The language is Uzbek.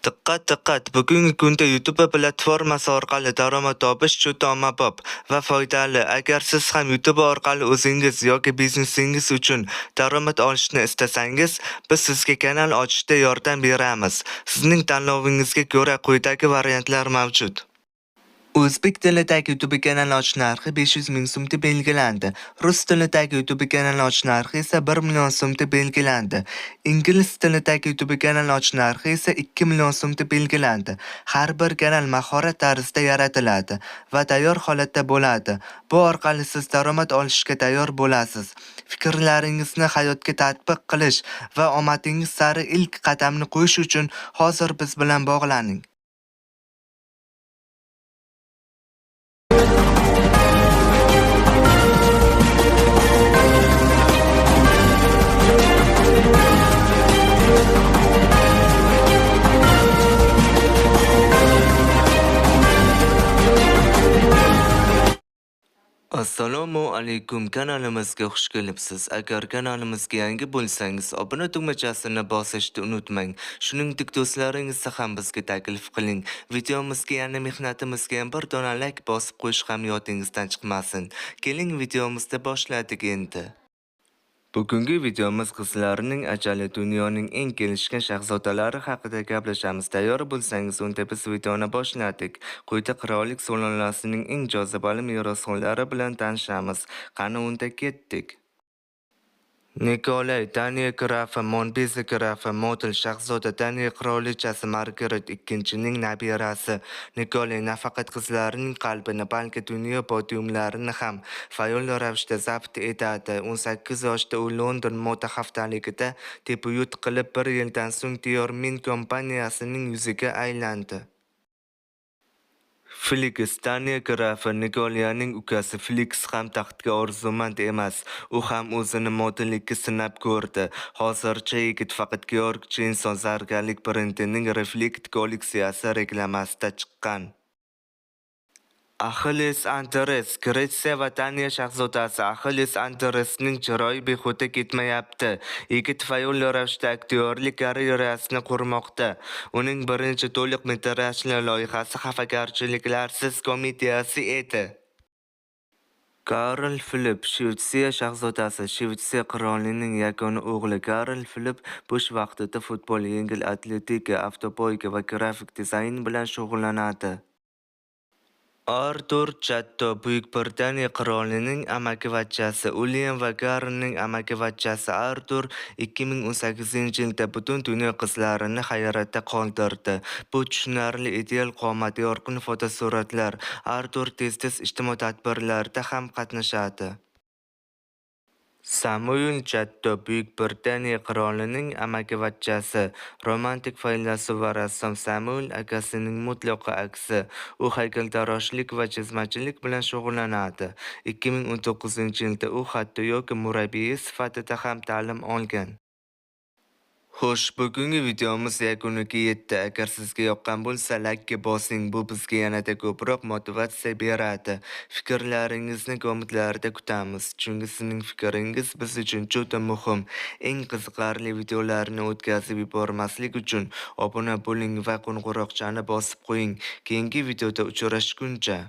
Diqqat diqqat! Bugungi kunda YouTube platformasi orqali daromad topish juda ommabop va foydali. Agar siz ham YouTube orqali o'zingiz yoki biznesingiz uchun daromad olishni istasangiz, biz sizga kanal ochishda yordam beramiz. Sizning tanlovingizga ko'ra quyidagi variantlar mavjud. O'zbek tilidagi YouTube kanal ochish narxi 500 ming so'mda belgilandi. Rus tilidagi YouTube kanal ochish narxi esa 1 million so'mda belgilandi. Ingliz tilidagi YouTube kanal ochish narxi esa 2 million so'mda belgilandi. Har bir kanal mahorat tarzida yaratiladi va tayyor holatda bo'ladi. Bu orqali siz daromad olishga tayyor bo'lasiz. Fikrlaringizni hayotga tatbiq qilish va omadingiz sari ilk qadamni qo'yish uchun hozir biz bilan bog'laning. Assalomu alaykum, kanalimizga xush kelibsiz. Agar kanalimizga yangi bo'lsangiz, obuna tugmachasini bosishni unutmang. Shuningdek, do'stlaringizga ham bizga taklif qiling. Videomizga, ya'ni mehnatimizga ham bir dona like bosib qo'yish ham yodingizdan chiqmasin. Keling, videomizni boshladik endi. Bugungi videomiz qizlarning ajali dunyoning eng kelishgan shahzodalari haqida gaplashamiz. Tayyor bo'lsangiz, unda biz videoni boshladik. Quyida qirollik sulolasining eng jozibali merosxo'rlari bilan tanishamiz. Qani unda ketdik. Nikolay, Daniya grafi, Monbeze grafi, model shahzoda Daniya qirolichasi Margaret II-ning nabirasi. Nikolay nafaqat qizlarining qalbini, balki dunyo podiumlarini ham faol ravishda zabt etadi. 18 yoshda u London moda haftaligida debyut qilib, bir yildan so'ng Dior Men kompaniyasining yuziga aylandi. Felix, Daniya grafi Nikolayaning ukasi Felix ham taxtga orzumand emas. U ham o'zini modellikka sinab ko'rdi. Hozircha yigit faqat Georg Jenson zargarlik brendining Reflect kolleksiyasi reklamasida chiqqan. Achilles Andres, Gretsiya va Daniya shahzodasi Achilles Andresning chiroyi behuda ketmayapti. Yigit faol ravishda aktyorlik karyerasini qurmoqda. Uning birinchi to'liq metrajli loyihasi xafagarchiliklarsiz komediyasi edi. Karl Philipp, Shvetsiya shahzodasi, Shvetsiya qirolining yagona o'g'li Karl Philipp bo'sh vaqtida futbol, yengil atletika, avtopoyga va grafik dizayn bilan shug'ullanadi. Artur Chatto, Buyuk Britaniya qirolining amakivachchasi. Uilyam va Garyning amakivachchasi Artur 2018-yilda butun dunyo qizlarini hayratda qoldirdi. Bu tushunarli ideal qomat, yorqin fotosuratlar. Artur tez-tez ijtimoiy tadbirlarda ham qatnashadi. Samuel Chatto, Buyuk Britaniya qirolining amakivachchasi, romantik faylasuf va rassom Samuel akasining mutlaqo aksi. U haykaltaroshlik va chizmachilik bilan shug'ullanadi. 2019-yilda u hatto yoga murabbiyi sifatida ham ta'lim olgan. Xo'sh, bugungi videomiz yakuniga yetdi. Agar sizga yoqqan bo'lsa, like bosing. Bu bizga yanada ko'proq motivatsiya beradi. Fikrlaringizni kommentlarda kutamiz. Chunki sizning fikringiz biz uchun juda muhim. Eng qiziqarli videolarni o'tkazib yubormaslik uchun obuna bo'ling va qo'ng'iroqchani bosib qo'ying. Keyingi videoda uchrashguncha